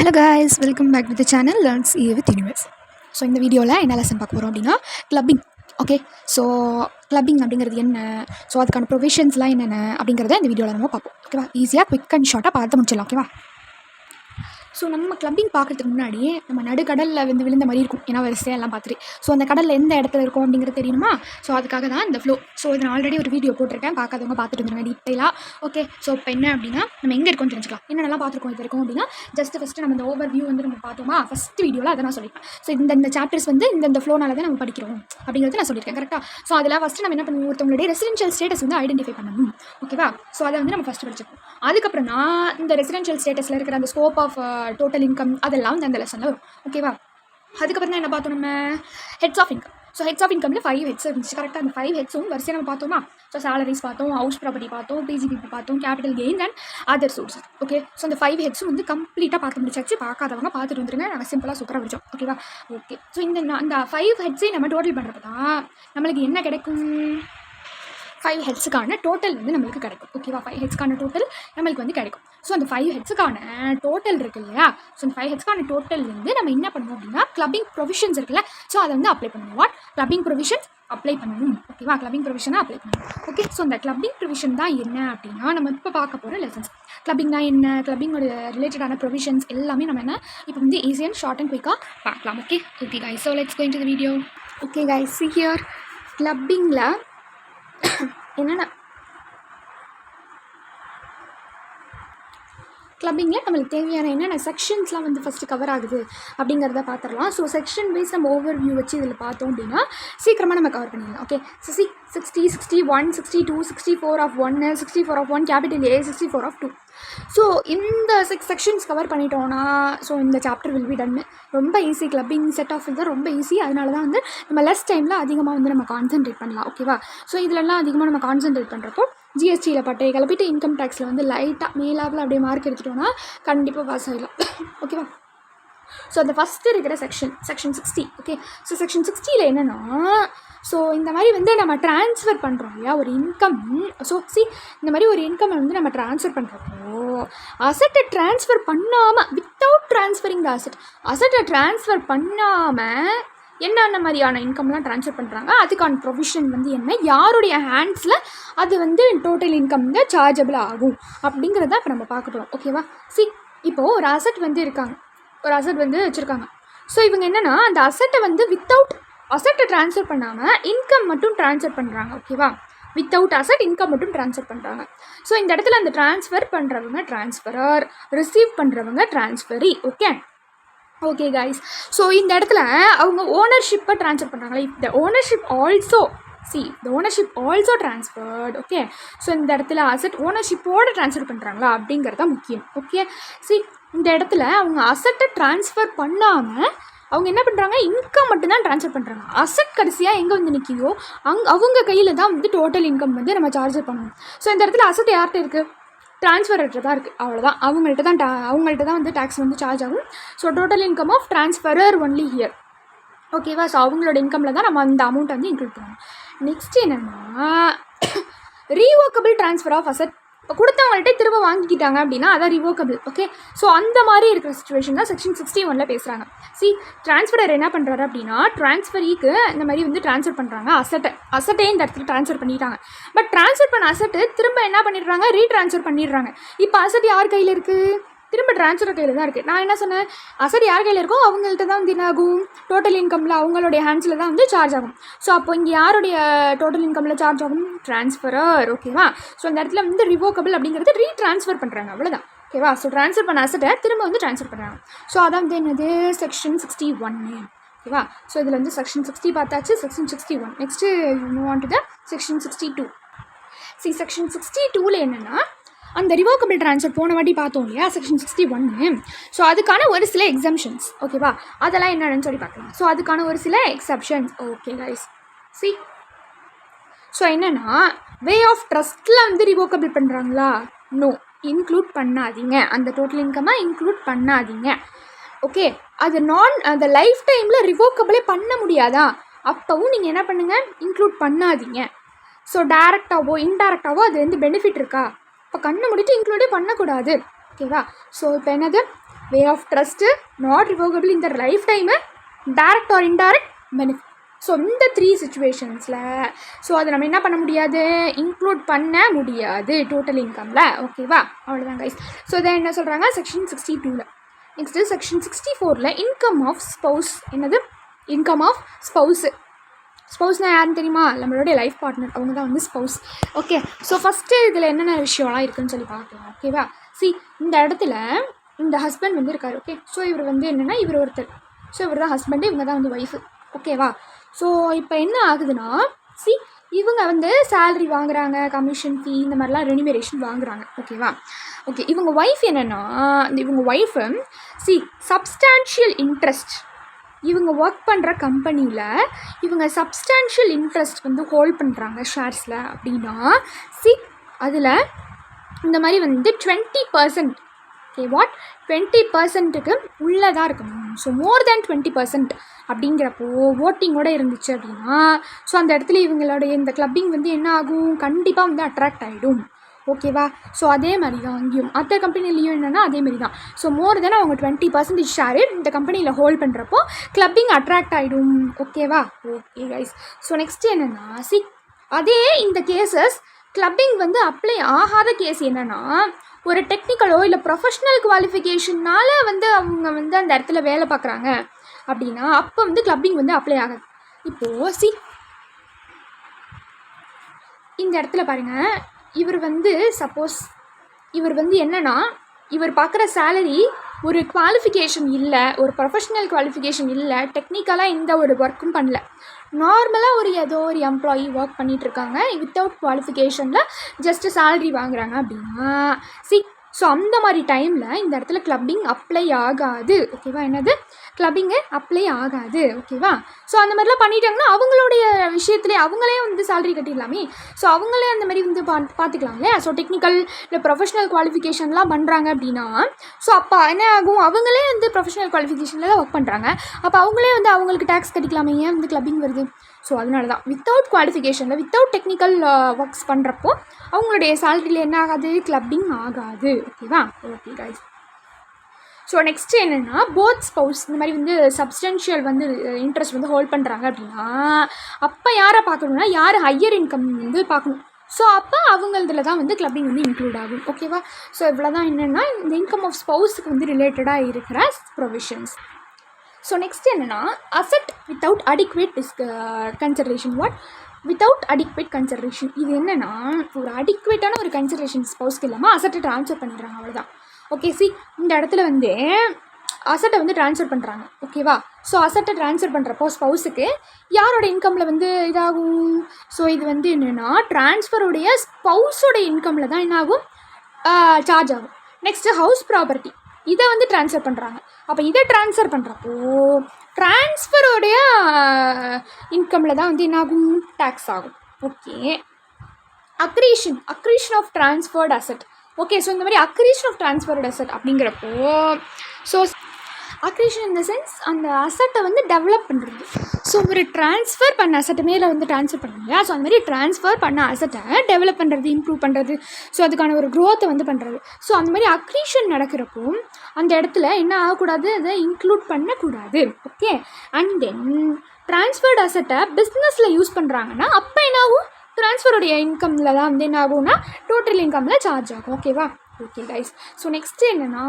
Hello guys, welcome back to the channel learns with universe. So இந்த வீடியோவில் என்ன lesson பார்க்க போகிறோம் அப்படின்னா கிளப்பிங். ஓகே, ஸோ கிளப்பிங் அப்படிங்கிறது என்ன, ஸோ அதுக்கான ப்ரொவிஷன்ஸ்லாம் என்னென்ன அப்படிங்கிறத இந்த வீடியோவில் நம்ம பார்ப்போம். ஓகேவா, ஈஸியாக குவிக் அண்ட் ஷார்ட்டாக பார்த்து முடிச்சிடலாம். ஓகேவா, ஸோ நம்ம கிளப்பிங் பார்க்குறதுக்கு முன்னாடி நம்ம நடுக்கடலில் வந்து விழுந்த மாதிரி இருக்கும், ஏன்னா வரிசையாக எல்லாம் பார்த்துட்டு. ஸோ அந்த கடலில் எந்த இடத்துல இருக்கும் அப்படிங்கிறது தெரியுமா? ஸோ அதுக்காக தான் இந்த ஃப்ளோ. ஸோ இதை நான் ஆல்ரெடி ஒரு வீடியோ போட்டிருக்கேன், பார்க்காதவங்க பார்த்துட்டு வந்துருங்க டீட்டெயிலாக. ஓகே, ஸோ இப்போ என்ன அப்படின்னா நம்ம எங்கே இருக்கோம்னு தெரிஞ்சுக்கலாம். என்னென்னலாம் பார்த்துருக்கோம் இது இருக்கும் அப்படின்னா ஃபஸ்ட்டு நம்ம இந்த ஓவர் வியூ வந்து நம்ம பார்த்தோமா, ஃபஸ்ட் வீடியோவில் அதை நான் சொல்லியிருப்பேன். ஸோ இந்த சாப்டர்ஸ் வந்து இந்த ஃப்ளோனால தான் நம்ம படிக்கிறோம் அப்படிங்கிறது நான் சொல்லியிருக்கேன். கரெக்டாக? ஸோ அதில் ஃபஸ்ட்டு நம்ம என்ன பண்ணுவோம், ஒருத்தவங்களுடைய ரெசிடென்ஷியல் ஸ்டேட்டஸ் வந்து ஐடென்டிஃபை பண்ணணும். ஓகேவா, ஸோ அதை வந்து நம்ம ஃபஸ்ட்டு படிச்சிருக்கோம். அதுக்கப்புறம் தான் இந்த ரெசிடென்ஷியல் ஸ்டேட்டஸில் இருக்கிற அந்த ஸ்கோப் ஆஃப் டோட்டல் இன்கம் அதெல்லாம் வந்து அந்த லெசனில் வரும். ஓகேவா, அதுக்கப்புறம் தான் என்ன பார்த்தோம், நம்ம heads of income. So heads of இன்கமில் 5 ஹெட்ஸ் இருந்துச்சு. கரெக்டாக அந்த 5 ஹெட்ஸும் வரிசையாக நம்ம பார்த்தோமா. ஸோ சேலரிஸ் பார்த்தோம், ஹவுஸ் ப்ராப்பர்ட்டி பார்த்தோம், பிஜிபிபி பார்த்தோம், capital gain and other sources. Okay, so அந்த 5 ஹெட்ஸும் வந்து கம்ப்ளீட்டாக பார்த்து முடிச்சாச்சு. பார்க்காதவங்க பார்த்துட்டு வந்துருங்க, நாங்கள் சிம்பிளாக சூப்பராக படித்தோம். ஓகேவா, ஓகே. ஸோ அந்த 5 ஹெட்ஸையும் நம்ம டோட்டல் பண்ணுறப்ப தான் நம்மளுக்கு என்ன கிடைக்கும், 5 ஹெட்ஸுக்கான டோட்டல் வந்து நம்மளுக்கு கிடைக்கும். ஓகேவா, 5 ஹெட்ஸுக்கான டோட்டல் நம்மளுக்கு வந்து கிடைக்கும். ஸோ அந்த 5 ஹெட்ஸுக்கான டோட்டல் இருக்குது இல்லையா, ஸோ அந்த 5 ஹெட்ஸுக்கான டோட்டல் வந்து நம்ம என்ன பண்ணுவோம் அப்படின்னா கிளப்பிங் ப்ரொவிஷன்ஸ் இருக்குல்ல, ஸோ அதை வந்து அப்ளை பண்ணுவோம். வாட் கிளப்பிங் ப்ரொவிஷன்ஸ் அப்ளை பண்ணணும். ஓகேவா, கிளப்பிங் ப்ரொவிஷனை அப்ளை பண்ணணும். ஓகே, ஸோ அந்த கிளப்பிங் ப்ரொவிஷன் தான் என்ன அப்படின்னா நம்ம இப்போ பார்க்க போகிற லெசன்ஸ். கிளப்பிங் தான் என்ன, கிளப்பிங்கோட ரிலேட்டடான ப்ரொவிஷன்ஸ் எல்லாமே நம்ம என்ன இப்போ வந்து ஈஸி அண்ட் ஷார்ட் அண்ட் குயிக்காக பார்க்கலாம். Okay okay guys, so let's go into the video. Okay guys, see here கிளப்பிங்கில் என்னென்ன கிளப்பிங்கில் நம்மளுக்கு தேவையான என்னென்ன செக்ஷன்ஸ்லாம் வந்து ஃபஸ்ட்டு கவர் ஆகுது அப்படிங்கிறத பார்த்துடலாம். ஸோ செக்ஷன் வைஸ் நம்ம ஓவர் வியூ வச்சு இதில் பார்த்தோம் அப்படின்னா சீக்கிரமாக நம்ம கவர் பண்ணிடலாம். Okay, 60, 61, 62, 64 of 1, 64 of 1 capital A, 64 of 2. So இந்த 6 செக்ஷன்ஸ் கவர் பண்ணிட்டோன்னா ஸோ இந்த சாப்டர் வில் பி டன். ரொம்ப ஈஸி, கிளப்பிங் செட் ஆஃப் இது ரொம்ப ஈஸி. அதனால தான் வந்து நம்ம லெஸ் டைமில் அதிகமாக வந்து நம்ம கான்சென்ட்ரேட் பண்ணலாம். ஓகேவா, ஸோ இதிலெல்லாம் அதிகமாக நம்ம கான்சென்ட்ரேட் பண்ணுறப்போ ஜிஎஸ்டியில் பட்டை கிளப்பிட்டு இன்கம் டேக்ஸில் வந்து லைட்டாக மேலாவில் அப்படியே மார்க் எடுத்துட்டோன்னா கண்டிப்பாக பாஸ் ஆகிடலாம். ஓகேவா, ஸோ அந்த ஃபஸ்ட்டு இருக்கிற செக்ஷன் 60. ஓகே, ஸோ செக்ஷன் 60ல் என்னென்னா ஸோ இந்த மாதிரி வந்து நம்ம ட்ரான்ஸ்ஃபர் பண்ணுறோம் இல்லையா ஒரு இன்கம். ஸோ இந்த மாதிரி ஒரு இன்கம் வந்து நம்ம ட்ரான்ஸ்ஃபர் பண்ணுறப்போ அசட்டை ட்ரான்ஸ்ஃபர் பண்ணாமல் வித்தவுட் ட்ரான்ஸ்ஃபரிங் த அசட்டை ட்ரான்ஸ்ஃபர் பண்ணாமல் என்னென்ன மாதிரியான இன்கம்லாம் ட்ரான்ஸ்ஃபர் பண்ணுறாங்க, அதுக்கான ப்ரொவிஷன் வந்து என்ன, யாருடைய ஹேண்ட்ஸில் அது வந்து டோட்டல் இன்கம் தான் சார்ஜபிள் ஆகும் அப்படிங்கிறத இப்போ நம்ம பார்க்க போகிறோம். ஓகேவா, இப்போது ஒரு அசட் வந்து இருக்காங்க, ஒரு அசட் வந்து வச்சுருக்காங்க. ஸோ இவங்க என்னென்னா அந்த அசட்டை வந்து வித்தவுட் அசட்டை ட்ரான்ஸ்ஃபர் பண்ணாமல் இன்கம் மட்டும் ட்ரான்ஸ்ஃபர் பண்ணுறாங்க. ஓகேவா, வித்தவுட் அசட் இன்கம் மட்டும் ட்ரான்ஸ்ஃபர் பண்ணுறாங்க. ஸோ இந்த இடத்துல அந்த ட்ரான்ஸ்ஃபர் பண்ணுறவங்க ட்ரான்ஸ்ஃபரர், ரிசீவ் பண்ணுறவங்க ட்ரான்ஸ்ஃபரி. ஓகே ஓகே கைஸ், ஸோ இந்த இடத்துல அவங்க ஓனர்ஷிப்பை ட்ரான்ஸ்ஃபர் பண்ணுறாங்களா, த ownership also transferred. Okay, so இந்த இடத்துல அசட் ஓனர்ஷிப்போடு ட்ரான்ஸ்ஃபர் பண்ணுறாங்களா அப்படிங்கிறத முக்கியம். ஓகே, இந்த இடத்துல அவங்க அசட்டை ட்ரான்ஸ்ஃபர் பண்ணாமல் அவங்க என்ன பண்ணுறாங்க, இன்கம் மட்டும்தான் ட்ரான்ஸ்ஃபர் பண்ணுறாங்க. அசட் கடைசியாக எங்கே வந்து நிற்கிதோ அவங்க கையில் தான் வந்து டோட்டல் இன்கம் வந்து நம்ம சார்ஜ் பண்ணணும். ஸோ இந்த இடத்துல அசட் யார்கிட்ட இருக்குது, ட்ரான்ஸ்ஃபர்கிட்ட தான் இருக்குது. அவ்வளோதான், அவங்கள்ட்ட தான் வந்து டேக்ஸ் வந்து சார்ஜ் ஆகும். So total income of transferor only here. ஓகேவா, ஸோ அவங்களோட இன்கமில் தான் நம்ம அந்த அமௌண்ட்டை வந்து இன்க்ளூட் பண்ணணும். நெக்ஸ்ட் என்னென்னா ரீவோக்கபிள் ட்ரான்ஸ்ஃபர் ஆஃப் அசட். இப்போ கொடுத்தவங்கள்ட்ட திரும்ப வாங்கிக்கிட்டாங்க அப்படின்னா அதான் ரிவோக்கபிள். ஓகே, ஸோ அந்த மாதிரி இருக்கிற சிச்சுவேஷன் தான் செக்ஷன் 61ல் பேசுகிறாங்க. ட்ரான்ஸ்ஃபரர் என்ன பண்ணுறாரு அப்படின்னா ட்ரான்ஸ்ஃபரிக்கு இந்த மாதிரி வந்து ட்ரான்ஸ்ஃபர் பண்ணுறாங்க அசட்டே இந்த இடத்துல ட்ரான்ஸ்ஃபர் பண்ணிட்டாங்க. பட் ட்ரான்ஸ்ஃபர் பண்ண அசட்டு திரும்ப என்ன பண்ணிடுறாங்க, ரீட்ரான்ஸ்ஃபர் பண்ணிடுறாங்க. இப்போ அசட் யார் கையில் இருக்குது, திரும்ப ட்ரான்ஸ்ஃபர் கையில் தான் இருக்குது. நான் என்ன சொன்னேன், அசட் யார் கையில் இருக்கோ அவங்கள்ட்ட தான் வந்து என்ன ஆகும், டோட்டல் இன்கமில் அவங்களுடைய ஹேண்ட்ஸில் தான் வந்து சார்ஜ் ஆகும். ஸோ அப்போ இங்கே யாருடைய டோட்டல் இன்கமில் சார்ஜ் ஆகும், ட்ரான்ஸ்ஃபரர். ஓகேவா, ஸோ அந்த இடத்துல வந்து ரிவோக்கபிள் அப்படிங்கிறது ரீட்ரான்ஸ்ஃபர் பண்ணுறாங்க, அவ்வளோதான். ஓகேவா, ஸோ ட்ரான்ஸ்ஃபர் பண்ண அசட்டை திரும்ப வந்து ட்ரான்ஸ்ஃபர் பண்ணுறாங்க. ஸோ அதான் வந்து என்னது செக்ஷன் 61. ஓகேவா, ஸோ இதில் வந்து செக்ஷன் 60 பார்த்தாச்சு, section 61. Next move on to the section 62. Section 62ல் என்னென்னா அந்த ரிவோக்கபிள் ட்ரான்ஸ்ஃபர் போன வாட்டி பார்த்தோம் இல்லையா செக்ஷன் 61. ஸோ அதுக்கான ஒரு சில எக்ஸம்ஷன்ஸ். ஓகேவா, அதெல்லாம் என்னென்னு சொல்லி பார்க்கலாம். ஸோ அதுக்கான ஒரு சில எக்ஸப்ஷன்ஸ். ஓகே கைஸ், ஸோ என்னென்னா வே ஆஃப் ட்ரஸ்ட்டில் வந்து ரிவோக்கபிள் பண்ணுறாங்களா, நோ, இன்க்ளூட் பண்ணாதீங்க, அந்த டோட்டல் இன்கம்மை இன்க்ளூட் பண்ணாதீங்க. ஓகே, அது அந்த லைஃப் டைமில் ரிவோக்கபிளே பண்ண முடியாதா, அப்போவும் நீங்கள் என்ன பண்ணுங்கள், இன்க்ளூட் பண்ணாதீங்க. ஸோ டேரெக்டாவோ இன்டேரக்டாவோ அது வந்து பெனிஃபிட் இருக்கா, இப்போ கண்ணை முடிட்டு இன்க்ளூடே பண்ணக்கூடாது. ஓகேவா, ஸோ இப்போ என்னது வே ஆஃப் ட்ரஸ்ட்டு, நாட் ரிவோகபிள் இந்த life time, direct R indirect benefit. So இந்த 3 சிச்சுவேஷன்ஸில் ஸோ அதை நம்ம என்ன பண்ண முடியாது, இன்க்ளூட் பண்ண முடியாது டோட்டல் இன்கமில். ஓகேவா, அவ்வளோதான் கைஸ். ஸோ இதை என்ன சொல்கிறாங்க செக்ஷன் 62ல். நெக்ஸ்ட்டு செக்ஷன் 64ல் இன்கம் ஆஃப் ஸ்பௌஸ். என்னது, இன்கம் ஆஃப் ஸ்பௌஸு. ஸ்பௌஸ்னால் யாருன்னு தெரியுமா, நம்மளுடைய லைஃப் பார்ட்னர், அவங்க தான் வந்து ஸ்பௌஸ். ஓகே, ஸோ ஃபஸ்ட்டு இதில் என்னென்ன விஷயம்லாம் இருக்குதுன்னு சொல்லி பார்க்கலாம். ஓகேவா, இந்த இடத்துல இந்த ஹஸ்பண்ட் வந்து இருக்கார். ஓகே, ஸோ இவர் வந்து என்னென்னா இவர் ஒருத்தர். ஸோ இவர் தான் ஹஸ்பண்டு, இவங்க தான் வந்து ஒய்ஃபு. ஓகேவா, ஸோ இப்போ என்ன ஆகுதுன்னா இவங்க வந்து சேலரி வாங்குறாங்க, கமிஷன் ஃபீ இந்த மாதிரிலாம் ரெனிமரேஷன் வாங்குறாங்க. ஓகேவா, ஓகே, இவங்க ஒய்ஃப் என்னென்னா இவங்க ஒய்ஃபு சப்ஸ்டான்ஷியல் இன்ட்ரெஸ்ட், இவங்க ஒர்க் பண்ணுற கம்பெனியில் இவங்க சப்ஸ்டான்ஷியல் இன்ட்ரெஸ்ட் வந்து ஹோல்ட் பண்ணுறாங்க ஷேர்ஸில். அப்படின்னா அதில் இந்த மாதிரி வந்து 20%, ஓகே, 20%க்கு உள்ளதாக இருக்கணும். ஸோ மோர் தேன் 20% அப்படிங்கிறப்போ ஓட்டிங்கோடு இருந்துச்சு அப்படின்னா ஸோ அந்த இடத்துல இவங்களுடைய இந்த கிளப்பிங் வந்து என்ன ஆகும், கண்டிப்பாக வந்து அட்ராக்ட் ஆகிடும். ஓகேவா, ஸோ அதே மாதிரி தான் அங்கேயும் மற்ற கம்பெனிலையும் என்னென்னா அதே மாதிரி தான். ஸோ மோர் தென் அவங்க 20% ஷேரு இந்த கம்பெனியில் ஹோல்ட் பண்ணுறப்போ கிளப்பிங் அட்ராக்ட் ஆகிடும். ஓகேவா, ஓகே கைஸ். ஸோ நெக்ஸ்ட் என்னென்னா அதே இந்த கேசஸ் கிளப்பிங் வந்து அப்ளை ஆகாத கேஸ் என்னென்னா ஒரு டெக்னிக்கலோ இல்லை ப்ரொஃபஷ்னல் குவாலிஃபிகேஷனால் வந்து அவங்க வந்து அந்த இடத்துல வேலை பார்க்குறாங்க அப்படின்னா அப்போ வந்து கிளப்பிங் வந்து அப்ளை ஆகாது. இப்போது இந்த இடத்துல பாருங்கள், இவர் வந்து சப்போஸ் இவர் வந்து என்னென்னா இவர் பார்க்குற சேலரி ஒரு குவாலிஃபிகேஷன் இல்லை, ஒரு ப்ரொஃபஷ்னல் குவாலிஃபிகேஷன் இல்லை, டெக்னிக்கலாக எந்த ஒரு ஒர்க்கும் பண்ணல, நார்மலாக ஒரு ஏதோ ஒரு எம்ப்ளாயி ஒர்க் பண்ணிகிட்ருக்காங்க வித்தவுட் குவாலிஃபிகேஷனில் ஜஸ்ட்டு சேலரி வாங்குறாங்க அப்படின்னா ஸோ அந்த மாதிரி டைமில் இந்த இடத்துல கிளப்பிங் அப்ளை ஆகாது. ஓகேவா, என்னது கிளப்பிங்கு அப்ளை ஆகாது. ஓகேவா, ஸோ அந்த மாதிரிலாம் பண்ணிட்டாங்கன்னா அவங்களுடைய விஷயத்துலேயே அவங்களே வந்து சேலரி கட்டிடலாமே. ஸோ அவங்களே அந்த மாதிரி வந்து பார்த்துக்கலாம் இல்லையா. ஸோ டெக்னிக்கல் இல்லை ப்ரொஃபஷ்னல் குவாலிஃபிகேஷன்லாம் பண்ணுறாங்க அப்படின்னா ஸோ அப்போ என்ன ஆகும், அவங்களே வந்து ப்ரொஃபஷ்னல் குவாலிஃபிகேஷனில் தான் ஒர்க் பண்ணுறாங்க, அப்போ அவங்களே வந்து அவங்களுக்கு டேக்ஸ் கட்டிக்கலாமே, ஏன் வந்து கிளப்பிங் வருது. ஸோ அதனால தான் வித்தவுட் குவாலிஃபிகேஷனில் வித்தவுட் டெக்னிக்கல் ஒர்க்ஸ் பண்ணுறப்போ அவங்களுடைய சேலரியில் என்ன ஆகாது, கிளப்பிங் ஆகாது. ஓகேவா, ஓகே கைஸ். ஸோ நெக்ஸ்ட்டு என்னென்னா போத் ஸ்பௌஸ் இந்த மாதிரி வந்து சப்ஸ்டன்ஷியல் வந்து இன்ட்ரெஸ்ட் வந்து ஹோல்ட் பண்ணுறாங்க அப்படின்னா அப்போ யாரை பார்க்கணுன்னா யார் ஹையர் இன்கம் வந்து பார்க்கணும். ஸோ அப்போ அவங்களதில் தான் வந்து கிளப்பிங் வந்து இன்க்ளூட் ஆகும். ஓகேவா, ஸோ இவ்வளோ தான் என்னென்னா இந்த இன்கம் ஆஃப் ஸ்பௌஸுக்கு வந்து ரிலேட்டடாக இருக்கிற ப்ரொவிஷன்ஸ். ஸோ நெக்ஸ்ட் என்னென்னா asset without adequate consideration. Without adequate consideration இது என்னென்னா ஒரு அடிக்வேட்டான ஒரு கன்சிடரேஷன் ஸ்பௌஸ்க்கு இல்லாமல் அசட்டை ட்ரான்ஸ்ஃபர் பண்ணிடுறாங்க, அவ்வளோதான். ஓகே, இந்த இடத்துல வந்து அசட்டை வந்து ட்ரான்ஸ்ஃபர் பண்ணுறாங்க. ஓகேவா, ஸோ அசட்டை ட்ரான்ஸ்ஃபர் பண்ணுறப்போ ஸ்பௌஸுக்கு யாரோட இன்கமில் வந்து இதாகும். ஸோ இது வந்து என்னென்னா ட்ரான்ஸ்ஃபருடைய ஸ்பௌஸோட இன்கமில் தான் என்ன ஆகும், சார்ஜ் ஆகும். நெக்ஸ்ட்டு ஹவுஸ் ப்ராப்பர்ட்டி இதை வந்து ட்ரான்ஸ்ஃபர் பண்ணுறாங்க. அப்போ இதை ட்ரான்ஸ்ஃபர் பண்ணுறப்போ ட்ரான்ஸ்ஃபரோடைய இன்கமில் தான் வந்து என்ன ஆகும், டேக்ஸ் ஆகும். Okay, accretion of transferred asset. Okay, so இந்த மாதிரி அக்ரீஷன் ஆஃப் ட்ரான்ஸ்ஃபர்ட் அசட் அப்படிங்கிறப்போ so accretion in the sense அந்த அசட்டை வந்து டெவலப் பண்ணுறது. ஸோ ஒரு ட்ரான்ஸ்ஃபர் பண்ண அசட்டை மேலே வந்து ட்ரான்ஸ்ஃபர் பண்ணுங்க. ஸோ அந்த மாதிரி ட்ரான்ஸ்ஃபர் பண்ண அசட்டை டெவலப் பண்ணுறது, இம்ப்ரூவ் பண்ணுறது, ஸோ அதுக்கான ஒரு க்ரோத்தை வந்து பண்ணுறது. ஸோ அந்த மாதிரி அக்ரீஷன் நடக்கிறப்போ அந்த இடத்துல என்ன ஆகக்கூடாது, அதை இன்க்ளூட் பண்ணக்கூடாது. ஓகே, அண்ட் தென் ட்ரான்ஸ்ஃபர்ட் அசட்டை பிஸ்னஸில் யூஸ் பண்ணுறாங்கன்னா அப்போ என்ன ஆகும், ட்ரான்ஸ்ஃபருடைய இன்கமில் தான் வந்து என்ன ஆகும்னா டோட்டல் இன்கமில் சார்ஜ் ஆகும். ஓகேவா, ஓகே கைஸ். ஸோ நெக்ஸ்ட்டு என்னென்னா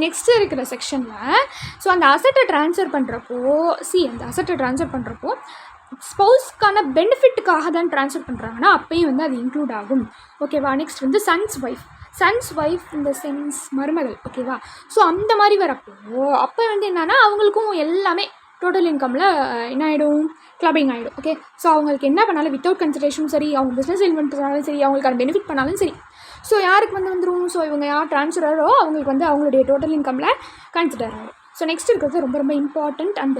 நெக்ஸ்ட்டு இருக்கிற செக்ஷனில் ஸோ அந்த அசட்டை ட்ரான்ஸ்ஃபர் பண்ணுறப்போ அந்த அசட்டை ட்ரான்ஸ்ஃபர் பண்ணுறப்போ ஸ்பௌஸ்க்கான பெனிஃபிட்டுக்காக தான் ட்ரான்ஸ்ஃபர் பண்ணுறாங்கன்னா அப்பையும் வந்து அது இன்க்ளூட் ஆகும். ஓகேவா, நெக்ஸ்ட் வந்து சன்ஸ் ஒய்ஃப் இந்த சென்ஸ் மருமகள். ஓகேவா, ஸோ அந்த மாதிரி வரப்போ அப்போ வந்து என்னென்னா அவங்களுக்கும் எல்லாமே டோட்டல் இன்கமில் என்ன ஆகிடும், கிளப்பிங் ஆகிடும். ஓகே, ஸோ அவங்களுக்கு என்ன பண்ணாலும் வித்தவுட் கன்சிடரேஷனும் சரி, அவங்க பிஸ்னஸ் இன்வென்ட்னாலும் சரி, அவங்களுக்கான பெனிஃபிட் பண்ணாலும் சரி, ஸோ யாருக்கு வந்து வந்துடும், ஸோ இவங்க யார் ட்ரான்ஸ்ஃபரோ அவங்களுக்கு வந்து அவங்களுடைய டோட்டல் இன்கமில் கன்சிடர் ஆகிடும். ஸோ நெக்ஸ்ட் இருக்கிறது ரொம்ப ரொம்ப இம்பார்ட்டண்ட் அண்ட்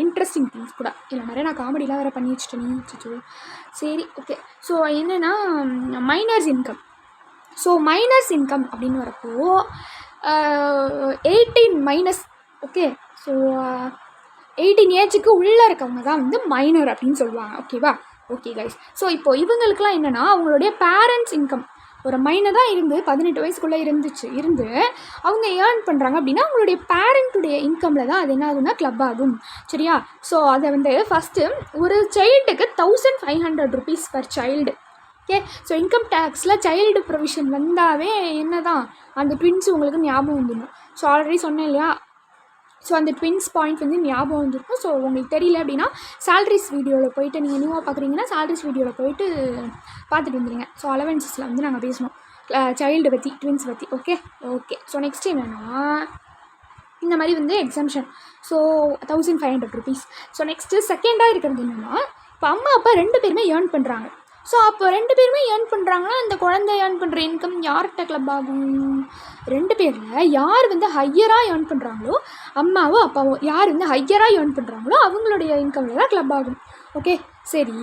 இன்ட்ரெஸ்டிங் திங்ஸ் கூட. இல்லை நிறைய நான் காமெடிலாம் வேறு பண்ணி வச்சுட்டேன். சரி, ஓகே. ஸோ என்னென்னா miners income. So miners income அப்படின்னு வரப்போ 18 மைனஸ். ஓகே, ஸோ 18 ஏஜுக்கு உள்ளே இருக்கவங்க தான் வந்து மைனர் அப்படின்னு சொல்லுவாங்க. ஓகேவா, ஓகே கைஸ். ஸோ இப்போது இவங்களுக்குலாம் என்னென்னா அவங்களுடைய பேரண்ட்ஸ் இன்கம், ஒரு மைனராக இருந்து 18 வயசுக்குள்ளே இருந்து அவங்க ஏர்ன் பண்ணுறாங்க அப்படின்னா அவங்களுடைய பேரண்ட்டுடைய இன்கமில் தான் அது என்ன ஆகும்னா கிளப் ஆகும். சரியா? ஸோ அதை வந்து ஃபஸ்ட்டு ஒரு சைல்டுக்கு 1500 rupees per child. Okay. So income டேக்ஸில் சைல்டு ப்ரொவிஷன் வந்தாவே என்ன தான் அந்த ட்வின்ஸ் உங்களுக்கு ஞாபகம் வந்துடணும். ஸோ ஆல்ரெடி சொன்னேன் இல்லையா? ஸோ அந்த ட்வின்ஸ் பாயிண்ட் வந்து ஞாபகம் வந்துருக்கும். ஸோ உங்களுக்கு தெரியல அப்படின்னா சாலரிஸ் வீடியோவில் போய்ட்டு நீங்கள் நியூவாக பார்க்குறீங்கன்னா சாலரிஸ் வீடியோவில் போய்ட்டு பார்த்துட்டு வந்துடுங்க. ஸோ அலவன்சஸில் வந்து நாங்கள் பேசணும் சைல்டு பற்றி, ட்வின்ஸ் பற்றி. ஓகே. ஸோ நெக்ஸ்ட் என்னென்னா இந்த மாதிரி வந்து exemption. So 1500 rupees. So next செகண்டாக இருக்கிறது என்னென்னா இப்போ அம்மா அப்பா 2 பேருமே ஏர்ன் பண்ணுறாங்க. ஸோ அப்போ 2 பேருமே ஏர்ன் பண்ணுறாங்கன்னா அந்த குழந்தை ஏர்ன் பண்ணுற இன்கம் யார்கிட்ட கிளப் ஆகும்? 2 பேரில் யார் வந்து ஹையராக ஏர்ன் பண்ணுறாங்களோ அம்மாவோ அப்பாவோ, யார் வந்து ஹையராக ஏர்ன் பண்ணுறாங்களோ அவங்களுடைய இன்கமில் தான் கிளப் ஆகும். ஓகே. சரி,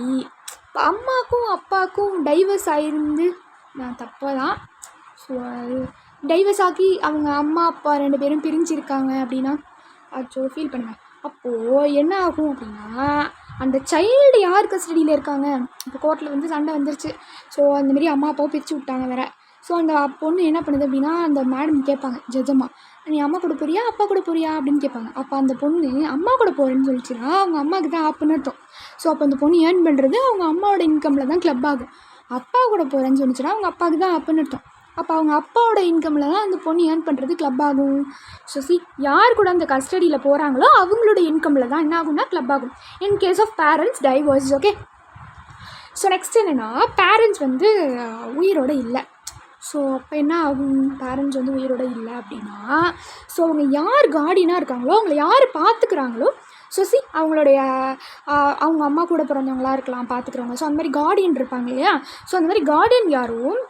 இப்போ அம்மாவுக்கும் அப்பாவுக்கும் டைவர்ஸ் ஆகிருந்து நான் தப்பாக தான். ஸோ டைவர்ஸ் ஆகி அவங்க அம்மா அப்பா 2 பேரும் பிரிஞ்சிருக்காங்க அப்படின்னா அச்சோ ஃபீல் பண்ணுங்கள். அப்போது என்ன ஆகும் அப்படின்னா அந்த சைல்டு யார் கஸ்டடியில் இருக்காங்க? இப்போ கோர்ட்டில் வந்து சண்டை வந்துருச்சு. ஸோ அந்தமாரி அம்மா அப்பாவும் பிரித்து விட்டாங்க வேறு. ஸோ அந்த பொண்ணு என்ன பண்ணுது அப்படின்னா அந்த மேடம் கேட்பாங்க ஜட்ஜம்மா, நீ அம்மா கூட போறியா அப்பா கூட போறியா அப்படின்னு கேட்பாங்க. அப்போ அந்த பொண்ணு அம்மா கூட போகிறேன்னு சொல்லிச்சுன்னா அவங்க அம்மாவுக்கு தான் ஆப்புன்னு அர்த்தம். ஸோ அப்போ அந்த பொண்ணு ஏர்ன் பண்ணுறது அவங்க அம்மாவோட இன்கமில் தான் கிளப் ஆகும். அப்பா கூட போகிறேன்னு சொல்லிச்சுன்னா அவங்க அப்பாவுக்கு தான் ஆப்புன்னு அர்த்தம். அப்போ அவங்க அப்பாவோட இன்கமில் தான் அந்த பொண்ணு ஏர்ன் பண்ணுறது கிளப் ஆகும். ஸோ யார் கூட அந்த கஸ்டடியில் போகிறாங்களோ அவங்களோட இன்கமில் தான் என்ன ஆகும்னா கிளப் ஆகும் in case of parents divorce. Okay. So next என்னென்னா பேரண்ட்ஸ் வந்து உயிரோடு இல்லை. ஸோ அப்போ என்ன ஆகும்? பேரண்ட்ஸ் வந்து உயிரோடு இல்லை அப்படின்னா ஸோ அவங்க யார் கார்டியனாக இருக்காங்களோ அவங்கள யார் பார்த்துக்கிறாங்களோ ஸோ அவங்களுடைய அவங்க அம்மா கூட பிறந்தவங்களாக இருக்கலாம் பார்த்துக்குறவங்க. ஸோ அந்த மாதிரி கார்டியன் இருப்பாங்க இல்லையா? ஸோ அந்த மாதிரி கார்டியன் யாரும்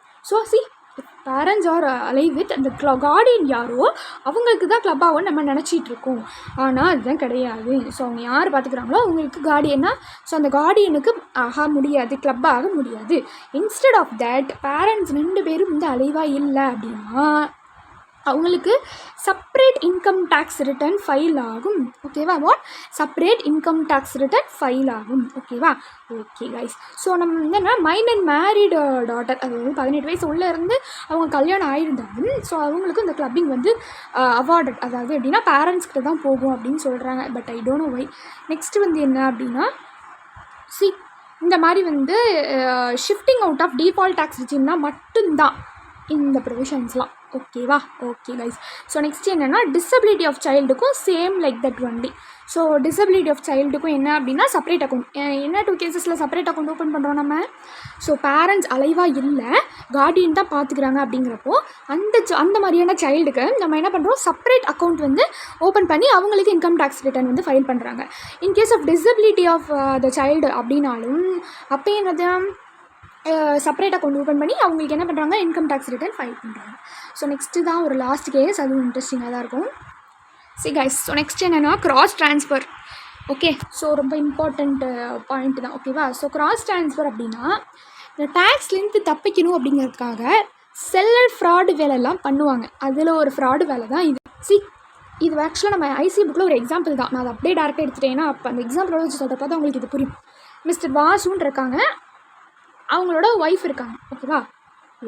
பேரண்ட்ஸ் ஆர் அலைவ் வித் அந்த கார்டியன் யாரோ அவங்களுக்கு தான் கிளப் ஆகும்னு நம்ம நினச்சிட்டு இருக்கோம். ஆனால் அதுதான் கிடையாது. ஸோ அவங்க யார் பார்த்துக்கிறாங்களோ அவங்களுக்கு கார்டியனா. ஸோ அந்த கார்டியனுக்கு ஆக முடியாது, கிளப் ஆக முடியாது. இன்ஸ்டெட் ஆஃப் தேட் பேரண்ட்ஸ் 2 பேரும் வந்து அலைவாக இல்லை அப்படின்னா அவங்களுக்கு separate income tax return file ஆகும். ஓகேவா? Separate income tax return file ஆகும். ஓகேவா? Okay guys. ஸோ நம்ம வந்து என்ன மைனர் மேரிடு டாட்டர், அதாவது 18 வயசு உள்ளே இருந்து அவங்க கல்யாணம் ஆகிருந்தாலும் ஸோ அவங்களுக்கு இந்த கிளப்பிங் வந்து அவார்டட், அதாவது எப்படின்னா பேரண்ட்ஸ்கிட்ட தான் போகும் அப்படின்னு சொல்கிறாங்க. But I don't know why. Next வந்து என்ன அப்படின்னா இந்த மாதிரி வந்து shifting out of default tax ரிஜிம்னா மட்டும்தான் இந்த ப்ரொவிஷன்ஸ்லாம். ஓகேவா? Okay guys. ஸோ நெக்ஸ்ட் என்னென்னா டிசபிலிட்டி ஆஃப் சைல்டுக்கும் same like that only. So disability of சைல்டுக்கும் என்ன அப்படின்னா செப்பரேட் அக்கௌண்ட். என்ன 2 கேசஸில் செப்பரேட் அக்கௌண்ட் ஓப்பன் பண்ணுறோம் நம்ம? ஸோ பேரண்ட்ஸ் அலைவாக இல்லை, கார்டியன் தான் பார்த்துக்கிறாங்க அப்படிங்கிறப்போ அந்த மாதிரியான சைல்டுக்கு நம்ம என்ன பண்ணுறோம்? செப்பரேட் அக்கௌண்ட் வந்து ஓப்பன் பண்ணி அவங்களுக்கு இன்கம் டேக்ஸ் ரிட்டர்ன் வந்து ஃபைல் பண்ணுறாங்க. In case of disability of the child அப்படின்னாலும் அப்போ என்னது செப்பரேட் அக்கௌண்ட் ஓப்பன் பண்ணி அவங்களுக்கு என்ன பண்ணுறாங்க? இன்கம் டேக்ஸ் ரிட்டர்ன் ஃபைல் பண்ணுறாங்க. ஸோ நெக்ஸ்ட்டு தான் ஒரு லாஸ்ட் கேஸ், அதுவும் இன்ட்ரெஸ்டிங்காக தான் இருக்கும். கைஸ், ஸோ நெக்ஸ்ட் என்னென்னா கிராஸ் ட்ரான்ஸ்ஃபர். ஓகே. ஸோ ரொம்ப இம்பார்ட்டண்ட் பாயிண்ட் தான். ஓகேவா? ஸோ கிராஸ் ட்ரான்ஸ்ஃபர் அப்படின்னா இந்த டேக்ஸ்லேருந்து தப்பிக்கணும் அப்படிங்கிறதுக்காக செல்லர் ஃப்ராடு வேலையெல்லாம் பண்ணுவாங்க. அதில் ஒரு ஃப்ராடு வேலை தான் இது. இது ஆக்சுவலாக நம்ம ஐசி புக்கில் ஒரு எக்ஸாம்பிள் தான். நான் அதை அப்படியே டேரெக்டாக எடுத்துட்டேன்னா அப்போ அந்த எக்ஸாம்பிளோட வச்சு சொல்கிறப்ப தான் உங்களுக்கு இது புரியும். மிஸ்டர் வாசுன்னு இருக்காங்க, அவங்களோட ஒய்ஃப் இருக்காங்க. ஓகேவா?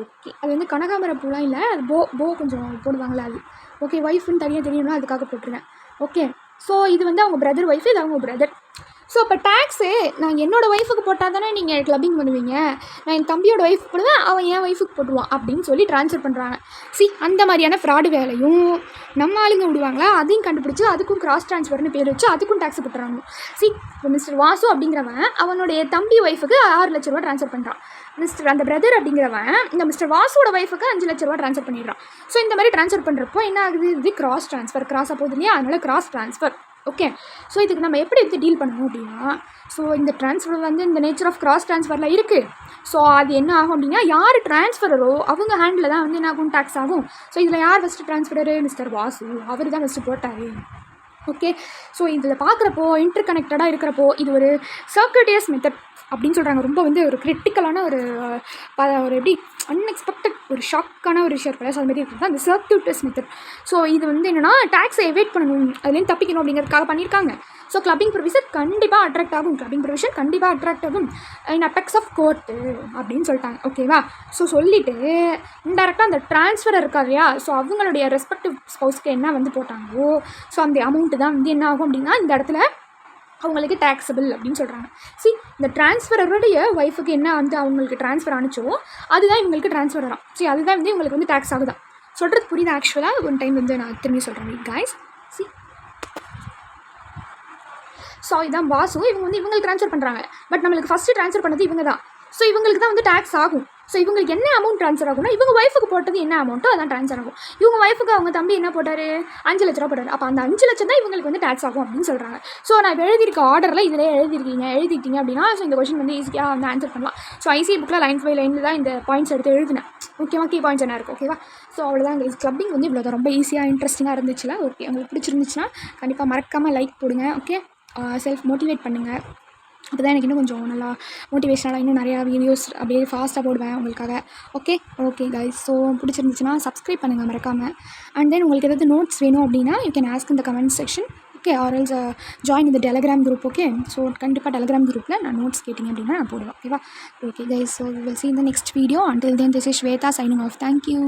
ஓகே. அது வந்து கனகாமர பூலாம் இல்லை, அது போ கொஞ்சம் போடுவாங்களே அது. ஓகே. ஒய்ஃப்னு தனியாக தெரியணும்னா அதுக்காக போட்டுருவேன். ஓகே. ஸோ இது வந்து அவங்க பிரதர் ஒய்ஃப், இது அவங்க பிரதர். ஸோ அப்போ டேக்ஸு நான் என்னோடய ஒய்ஃபுக்கு போட்டால் தானே நீங்கள் கிளப்பிங் பண்ணுவீங்க, நான் என் தம்பியோட ஒய்ஃப் போடுவேன், அவன் என் ஒய்ஃபுக்கு போட்டுவான் அப்படின்னு சொல்லி ட்ரான்ஸ்ஃபர் பண்ணுறாங்க. அந்த மாதிரியான ஃப்ராடு வேலையும் நம்ம ஆளுங்க விடுவாங்களா, அதையும் கண்டுபிடிச்சி அதுக்கும் கிராஸ் ட்ரான்ஸ்ஃபர்னு பேர் வச்சு அதுக்கும் டேக்ஸ் போட்டுறாங்க. இப்போ மிஸ்டர் வாசு அப்படிங்கிறவன் அவனுடைய தம்பி ஒய்ஃபுக்கு 6 லட்ச ரூபா ட்ரான்ஸ்ஃபர் பண்ணுறான். அந்த பிரதர் அப்படிங்கிறவன் இந்த மிஸ்டர் வாசுவோட ஒய்ஃபுக்கு 5 லட்ச ரூபா ட்ரான்ஸ்ஃபர் பண்ணிடுறான். ஸோ இந்த மாதிரி ட்ரான்ஸ்ஃபர் பண்ணுறப்போ என்ன ஆகுது? இது கிராஸ் ட்ரான்ஸ்ஃபர், கிராஸாக போகுது இல்லையா? அதனால் கிராஸ் ட்ரான்ஸ்ஃபர். ஓகே. ஸோ இதுக்கு நம்ம எப்படி எடுத்து டீல் பண்ணணும் அப்படின்னா ஸோ இந்த ட்ரான்ஸ்ஃபர் வந்து இந்த நேச்சர் ஆஃப் கிராஸ் ட்ரான்ஸ்ஃபரில் இருக்குது. ஸோ அது என்ன ஆகும் அப்படின்னா யார் ட்ரான்ஸ்ஃபரோ அவங்க ஹேண்டில் தான் வந்து என்ன ஆகும்? டேக்ஸ் ஆகும். ஸோ இதில் யார் ஃபஸ்ட்டு ட்ரான்ஸ்ஃபரரு? மிஸ்டர் வாசு, அவர் தான் ஃபஸ்ட்டு போட்டார். ஓகே. ஸோ இதில் பார்க்குறப்போ இன்டர் கனெக்டடாக இருக்கிறப்போ இது ஒரு சர்க்கியூட்டியஸ் மெத்தட் அப்படின்னு சொல்கிறாங்க. ரொம்ப வந்து ஒரு கிரிட்டிக்கலான ஒரு ஒரு எப்படி அன்எக்ஸ்பெக்டட் ஒரு ஷாக்கான ஒரு விஷயம் இருக்குல்ல, ஸோ அது மாதிரி இருக்குது அந்த சர்க்யூட்டஸ் மெத்தட். ஸோ இது வந்து என்னென்னா டேக்ஸை எவேட் பண்ணணும், அதுலேருந்து தப்பிக்கணும் அப்படிங்கிறதுக்காக பண்ணியிருக்காங்க. ஸோ கிளப்பிங் ப்ரொவிஷன் கண்டிப்பாக அட்ராக்ட் ஆகும், கிளப்பிங் ப்ரொவிஷன் கண்டிப்பாக அட்ராக்ட் ஆகும் இன் அபெக்ஸ் ஆஃப் கோர்ட்டு அப்படின்னு சொல்லிட்டாங்க. ஓகேவா? ஸோ சொல்லிவிட்டு இன்டெரக்டாக அந்த ட்ரான்ஸ்ஃபர் இருக்கா இல்லையா, ஸோ அவங்களுடைய ரெஸ்பெக்டிவ் ஸ்பௌஸ்க்கு என்ன வந்து போட்டாங்களோ ஸோ அந்த அமௌண்ட்டு தான் வந்து என்ன ஆகும் அப்படின்னா இந்த இடத்துல அவங்களுக்கு டேக்ஸபிள் அப்படின்னு சொல்கிறாங்க. இந்த ட்ரான்ஸ்ஃபரோடைய ஒய்ஃபுக்கு என்ன வந்து அவங்களுக்கு ட்ரான்ஸ்ஃபர் ஆனிச்சோ அதுதான் இவங்களுக்கு ட்ரான்ஸ்ஃபர் வரும். அதுதான் வந்து இவங்களுக்கு வந்து டேக்ஸ் ஆகுதான். சொல்கிறது புரியுது. ஆக்சுவலாக ஒன் டைம் வந்து நான் திரும்பி சொல்கிறேன் கைஸ். ஸோ இதான் வாசு, இவங்க வந்து இவங்களுக்கு ட்ரான்ஸ்ஃபர் பண்ணுறாங்க. பட் நம்மளுக்கு ஃபஸ்ட்டு ட்ரான்ஸ்ஃபர் பண்ணது இவங்க தான். ஸோ இவங்களுக்கு தான் வந்து டேக்ஸ் ஆகும். ஸோ இவங்களுக்கு என்ன அமௌண்ட் ட்ரான்ஸ்ஃபர் ஆகும்னா இவங்க ஒய்ஃபுக்கு போட்டது என்ன அமௌண்ட்டோ அதான் ட்ரான்ஸ்ஃபர் ஆகும். இவங்க ஒய்ஃபுக்கு அவங்க தம்பி என்ன போட்டார், 5 லட்ச ரூபா போட்டார். அப்போ அந்த 5 லட்சம் தான் இவங்களுக்கு வந்து டேக்ஸ் ஆகும் அப்படின்னு சொல்கிறாங்க. ஸோ நான் இப்போ எழுதியிருக்க ஆர்டரில் இதில் எழுதிட்டீங்க அப்படின்னா ஸோ இந்த கொஸ்டின் வந்து ஈஸியாக வந்து ஆன்சர் பண்ணலாம். ஸோ ஐசிஐ புக்கில் லைன் பை லைனில் தான் இந்த பாயிண்ட்ஸ் எடுத்து எழுதினேன். முக்கியமாக கீ பாயிண்ட்ஸ் என்ன இருக்குது. ஓகேவா? ஸோ அவ்வளோதான் கைஸ். கிளப்பிங் வந்து இவ்வளோ ரொம்ப ஈஸியாக இன்ட்ரெஸ்டிங்காக இருந்துச்சுல. ஓகே, உங்களுக்கு பிடிச்சிருந்துச்சுன்னா கண்டிப்பாக மறக்காமல் லைக் போடுங்க. ஓகே, செல்ஃப் மோட்டிவேட் பண்ணுங்கள். அப்போ தான் எனக்கு இன்னும் கொஞ்சம் நல்லா மோட்டிவேஷனலாக இன்னும் நிறையா வீடியோஸ் அப்படியே ஃபாஸ்ட்டாக போடுவேன் உங்களுக்காக. Okay guys. ஸோ பிடிச்சிருந்துச்சுன்னா சப்ஸ்கிரைப் பண்ணுங்கள் மறக்காமல். அண்ட் தென் உங்களுக்கு ஏதாவது நோட்ஸ் வேணும் அப்படின்னா யூ கேன் ஆஸ்க் இந்த comment section. Okay, or else join இந்த டெலகிராம் குரூப். ஓகே, ஸோ கண்டிப்பாக டெலகிராம் குரூப்பில் நான் நோட்ஸ் கேட்டிங்க அப்படின்னா நான் போடுவேன். ஓகேவா? Okay guys. So we will see in the next video. Until then, this is Shweta signing off. Thank you.